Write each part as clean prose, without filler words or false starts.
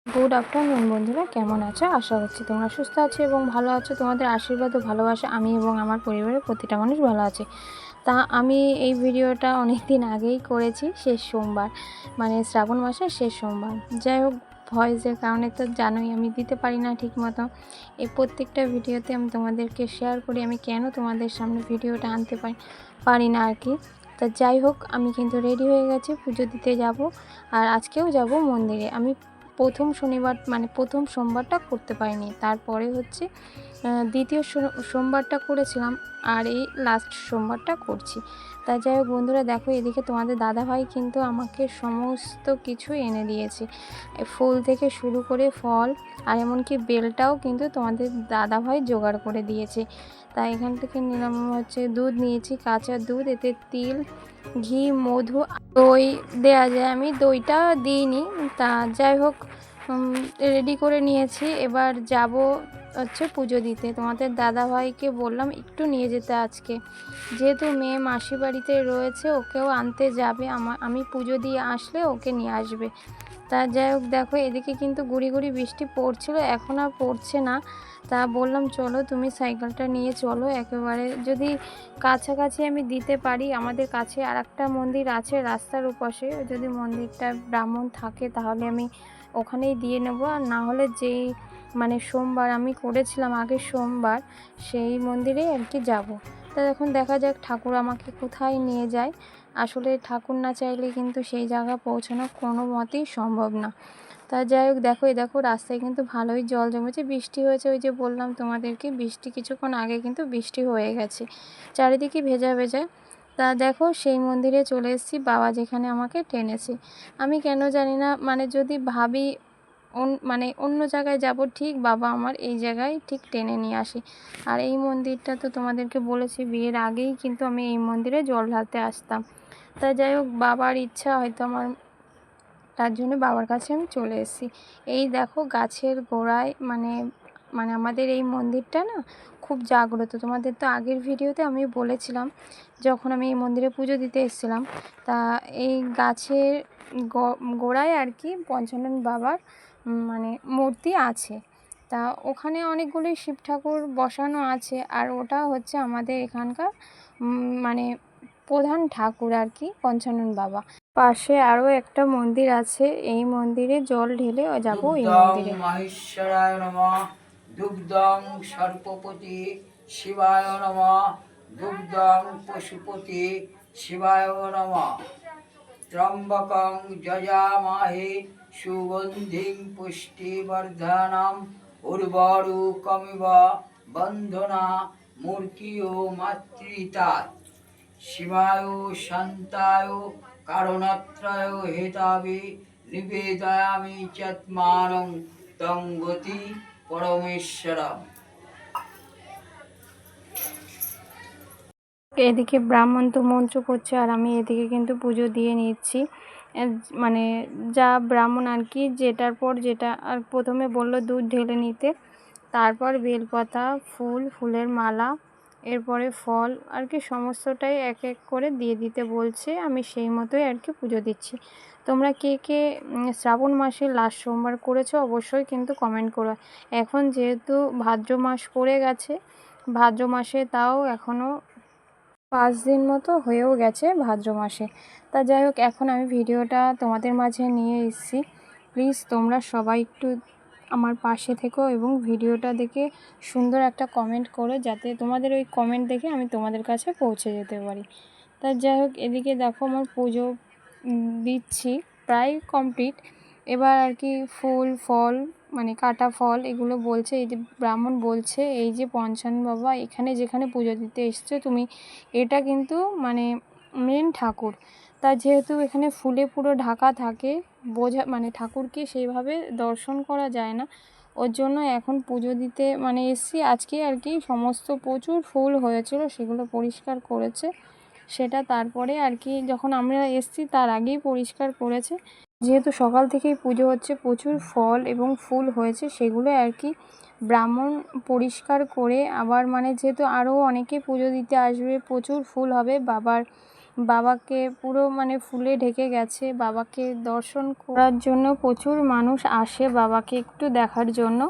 Good afternoon বন্ধুরা, কেমন আছো? আশা করছি তোমরা সুস্থ আছো এবং ভালো আছো। তোমাদের আশীর্বাদ ও ভালোবাসা আমি এবং আমার পরিবারের প্রতিটা মানুষ ভালো আছে। তা আমি এই ভিডিওটা অনেক দিন আগেই করেছি, শেষ সোমবার মানে শ্রাবণ মাসের শেষ সোমবার। যাই হোক, ভয়েসের কারণে তো জানোই আমি দিতে পারি না ঠিক মতো। এই প্রত্যেকটা ভিডিওতে আমি তোমাদেরকে শেয়ার করি আমি কেন তোমাদের সামনে ভিডিওটা আনতে পারি না আর কি। তা যাই হোক, আমি কিন্তু রেডি হয়ে গেছি, পুজো দিতে যাব। আর আজকেও যাব মন্দিরে। আমি প্রথম শনিবার মানে প্রথম সোমবারটা করতে পারিনি, তারপরে হচ্ছে দ্বিতীয় সোমবারটা করেছিলাম, আর এই লাস্ট সোমবারটা করছি। তা যাই হোক বন্ধুরা, দেখো এদিকে তোমাদের দাদাভাই কিন্তু আমাকে সমস্ত কিছু এনে দিয়েছে, ফুল থেকে শুরু করে ফল, আর এমনকি বেলটাও কিন্তু তোমাদের দাদাভাই জোগাড় করে দিয়েছে। তা এখান থেকে নিলাম হচ্ছে দুধ নিয়েছি, কাঁচা দুধ, এতে তিল, ঘি, মধু, দই দেয়া যায়, আমি দইটা দিইনি। তা যাই হোক, রেডি করে নিয়েছি। এবার যাব হচ্ছে পুজো দিতে। তোমাদের দাদাভাইকে বললাম একটু নিয়ে যেতে আজকে, যেহেতু মেয়ে মাসি বাড়িতে রয়েছে, ওকেও আনতে যাবে। আমি পুজো দিয়ে আসলে ওকে নিয়ে আসবে। তা যাই হোক, দেখো এদিকে কিন্তু গুড়ি গুড়ি বৃষ্টি পড়ছিল, এখন আর পড়ছে না। তা বললাম চলো তুমি সাইকেলটা নিয়ে চলো, একেবারে যদি কাছাকাছি আমি দিতে পারি। আমাদের কাছে আর একটা মন্দির আছে রাস্তার ওপাশে, যদি মন্দিরটা ব্রাহ্মণ থাকে তাহলে আমি ওখানেই দিয়ে নেব, আর না হলে যেই মানে সোমবার আমি করেছিলাম আগের সোমবার, সেই মন্দিরে আর কি যাবো। তা এখন দেখা যাক ঠাকুর আমাকে কোথায় নিয়ে যায়। আসলে ঠাকুর না চাইলে কিন্তু সেই জায়গা পৌঁছানো কোনো মতেই সম্ভব না। তা যাই হোক, দেখো রাস্তায় কিন্তু ভালোই জল জমেছে, বৃষ্টি হয়েছে, ওই যে বললাম তোমাদেরকে বৃষ্টি কিছুক্ষণ আগে কিন্তু বৃষ্টি হয়ে গেছে, চারিদিকে ভেজা ভেজা। তা দেখো সেই মন্দিরে চলে এসেছি, বাবা যেখানে আমাকে টেনেছে। আমি কেন জানি না, মানে যদি ভাবি মানে অন্য জায়গায় যাব, ঠিক বাবা আমার এই জায়গায় ঠিক টেনে নিয়ে আসে। আর এই মন্দিরটা তো তোমাদেরকে বলেছি, বিয়ের আগেই কিন্তু আমি এই মন্দিরে জল ঢালতে আসতাম। তা যাই হোক, বাবার ইচ্ছা হয়তো আমার, তার জন্য বাবার কাছে আমি চলে এসেছি। এই দেখো গাছের গোড়ায় মানে মানে আমাদের এই মন্দিরটা না খুব জাগ্রত। তোমাদের তো আগের ভিডিওতে আমি বলেছিলাম, যখন আমি এই মন্দিরে পুজো দিতে এসেছিলাম। তা এই গাছের গোড়ায় আর কি পঞ্চানন বাবার মানে মূর্তি আছে। তা ওখানে অনেকগুলি শিব ঠাকুর বসানো আছে, আর ওটা হচ্ছে আমাদের এখানকার মানে প্রধান ঠাকুর আর কি, পঞ্চানন বাবা। পাশে আরও একটা মন্দির আছে, এই মন্দিরে জল ঢেলে যাবো এই মন্দিরে। মহেশ্বরায় নমঃ। দুগ্ধং সর্পপতি শিবায় নমঃ। দুগ্ধং পশুপতি শিবায় নমঃ। ত্রম্বকং যজামহে সুগন্ধিং পুষ্টিবর্ধনম। উর্বরুকমিব বন্ধনা মূর্তিও মাতৃতাৎ। শিবায় শান্তায় কারণত্রয় হেতাবে নিবেদয়ামি চাত্মানং তং গতি পরমেশ্বরম। এদিকে ব্রাহ্মণ তো মন্ত্র করছে, আর আমি এদিকে কিন্তু পুজো দিয়ে নিচ্ছি। মানে যা ব্রাহ্মণ আর কি, যেটার পর যেটা, আর প্রথমে বলল দুধ ঢেলে নিতে, তারপর বেলপাতা, ফুলের মালা, এরপরে ফল আর কি সমস্তটাই এক এক করে দিয়ে দিতে বলছে। আমি সেই মতোই আর কি পুজো দিচ্ছি। তোমরা কে কে শ্রাবণ মাসে লাস্ট সোমবার করেছো অবশ্যই কিন্তু কমেন্ট করো। এখন যেহেতু ভাদ্র মাস পড়ে গেছে, ভাদ্র মাসে তাও এখনও 5 দিন মতো হয়েও গেছে ভাদ্র মাসে। তা যাই হোক, এখন আমি ভিডিওটা তোমাদের মাঝে নিয়ে এসেছি। প্লিজ তোমরা সবাই একটু আমার পাশে থেকো এবং ভিডিওটা দেখে সুন্দর একটা কমেন্ট করো, যাতে তোমাদের ওই কমেন্ট দেখে আমি তোমাদের কাছে পৌঁছে যেতে পারি। তা যাই হোক, এদিকে দেখো আমার পুজো দিচ্ছি প্রায় কমপ্লিট। এবার আর কি ফুল ফল মানে কাটা ফল এগুলো বলছে, এই যে ব্রাহ্মণ বলছে, এই যে পঞ্চানন বাবা এখানে যেখানে পুজো দিতে এসছো তুমি, এটা কিন্তু মানে মেন ঠাকুর। তা যেহেতু এখানে ফুলে পুরো ঢাকা থাকে, বোঝা মানে ঠাকুরকে সেইভাবে দর্শন করা যায় না, ওর জন্য এখন পুজো দিতে মানে এসছি আজকে আর কি। সমস্ত প্রচুর ফুল হয়েছিল, সেগুলো পরিষ্কার করেছে, সেটা তারপরে আর কি যখন আমরা এসছি তার আগেই পরিষ্কার করেছে। যেহেতু সকাল থেকেই পুজো হচ্ছে, প্রচুর ফল এবং ফুল হয়েছে, সেগুলো আর কি ব্রাহ্মণ পরিষ্কার করে আবার মানে যেহেতু আরও অনেকে পুজো দিতে আসবে, প্রচুর ফুল হবে বাবার বাবাকে পুরো মানে ফুলে ঢেকে গেছে। বাবাকে দর্শন করার জন্য প্রচুর মানুষ আসে বাবাকে একটু দেখার জন্য।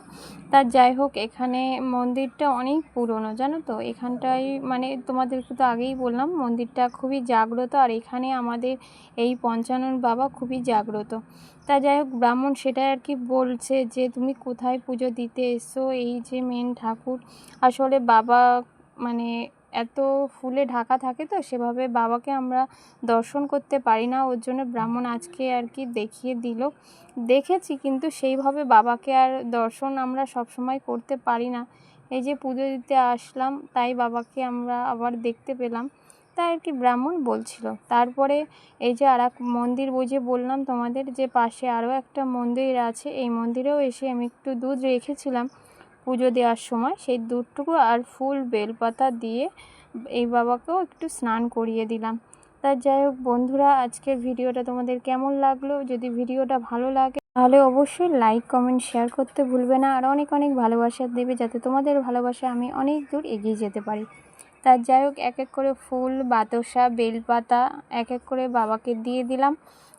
তা যাই হোক, এখানে মন্দিরটা অনেক পুরনো, জানো তো। এখানটায় মানে তোমাদেরকে তো আগেই বললাম মন্দিরটা খুবই জাগ্রত, আর এখানে আমাদের এই পঞ্চানন বাবা খুবই জাগ্রত। তা যাই হোক, ব্রাহ্মণ সেটাই আর কি বলছে যে তুমি কোথায় পুজো দিতে এসছো, এই যে মেন ঠাকুর। আসলে বাবা মানে এত ফুলে ঢাকা থাকে তো সেভাবে বাবাকে আমরা দর্শন করতে পারি না, ওর জন্য ব্রাহ্মণ আজকে আর কি দেখিয়ে দিল। দেখেছি কিন্তু সেইভাবে বাবাকে আর দর্শন আমরা সবসময় করতে পারি না। এই যে পুজো দিতে আসলাম তাই বাবাকে আমরা আবার দেখতে পেলাম, তাই আর কি ব্রাহ্মণ বলছিল। তারপরে এই যে আর এক মন্দির বুঝে বললাম তোমাদের যে পাশে আরও একটা মন্দির আছে, এই মন্দিরেও এসে আমি একটু দুধ রেখেছিলাম পুজো দেওয়ার সময়, সেই দুধটুকু আর ফুল বেলপাতা দিয়ে এই বাবাকেও একটু স্নান করিয়ে দিলাম। তা যাই হোক বন্ধুরা, আজকের ভিডিওটা তোমাদের কেমন লাগলো? যদি ভিডিওটা ভালো লাগে তাহলে অবশ্যই লাইক কমেন্ট শেয়ার করতে ভুলবে না, আর অনেক অনেক ভালোবাসা দেবে যাতে তোমাদের ভালোবাসা আমি অনেক দূর এগিয়ে যেতে পারি। তা যাই হোক, এক এক করে ফুল, বাতাসা, বেলপাতা এক এক করে বাবাকে দিয়ে দিলাম।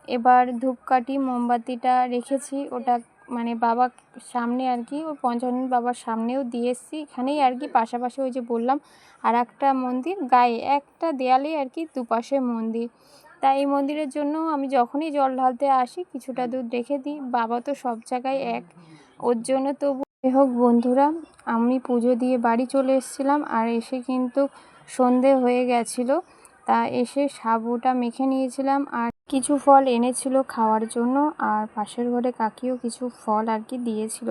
এবার ধূপকাঠি মোমবাতিটা রেখেছি, ওটা মানে বাবার সামনে আর কি, ওই পঞ্চানন বাবার সামনেও দিয়ে এসেছি। এখানেই আর কি পাশাপাশি ওই যে বললাম আর একটা মন্দির, গায়ে একটা দেয়ালে আর কি দুপাশে মন্দির। তাই এই মন্দিরের জন্য আমি যখনই জল ঢালতে আসি কিছুটা দুধ রেখে দিই। বাবা তো সব জায়গায় এক, ওর জন্য। তবু যাই হোক বন্ধুরা, আমি পুজো দিয়ে বাড়ি চলে এসেছিলাম, আর এসে কিন্তু সন্ধে হয়ে গেছিলো। তা এসে সাবুটা মেখে নিয়েছিলাম, আর কিছু ফল এনেছিল খাওয়ার জন্য, আর পাশের ঘরে কাকিও কিছু ফল আর কি দিয়েছিল,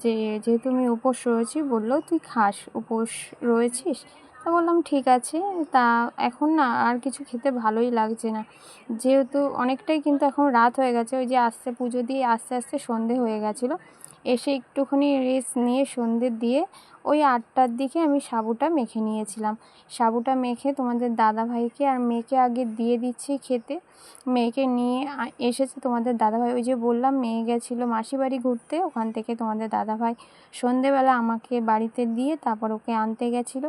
যে যেহেতু আমি উপোস রয়েছি, বললো তুই খাস, উপোস রয়েছিস। তা বললাম ঠিক আছে। তা এখন না আর কিছু খেতে ভালোই লাগছে না, যেহেতু অনেকটাই কিন্তু এখন রাত হয়ে গেছে, ওই যে আস্তে পুজো দিয়ে আস্তে আস্তে সন্ধে হয়ে গেছিলো। এসে একটুখানি রেস্ট নিয়ে সন্ধে দিয়ে ওই 8টার দিকে আমি সাবুটা মেখে নিয়েছিলাম। সাবুটা মেখে তোমাদের দাদাভাইকে আর মেয়েকে আগে দিয়ে দিচ্ছি খেতে। মেয়েকে নিয়ে এসেছে তোমাদের দাদাভাই, ওই যে বললাম মেয়ে গেছিলো মাসি বাড়ি ঘুরতে, ওখান থেকে তোমাদের দাদাভাই সন্ধেবেলা আমাকে বাড়িতে দিয়ে তারপর ওকে আনতে গেছিলো।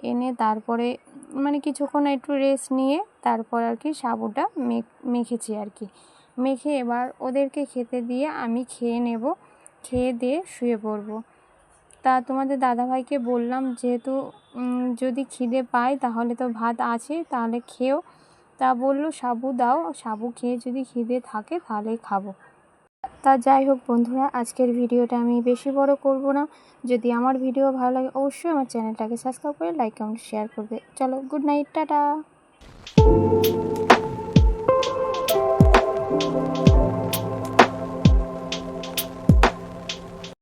এনে তারপরে মানে কিছুক্ষণ একটু রেস্ট নিয়ে তারপর আর কি সাবুটা মেখেছি আর কি। মেখে এবার ওদেরকে খেতে দিয়ে আমি খেয়ে নেব, খেয়ে দিয়ে শুয়ে পড়বো। তা তোমাদের দাদাভাইকে বললাম যেহেতু যদি খিদে পায় তাহলে তো ভাত আছে, তাহলে খেও। তা বললো সাবু দাও, সাবু খেয়ে যদি খিদে থাকে তাহলে খাবো। তা যাই হোক বন্ধুরা, আজকের ভিডিওটা আমি বেশি বড় করব না। যদি আমার ভিডিও ভালো লাগে অবশ্যই আমার চ্যানেলটাকে সাবস্ক্রাইব করে লাইক কমেন্ট শেয়ার করবে। চলো, গুড নাইট, টাটা।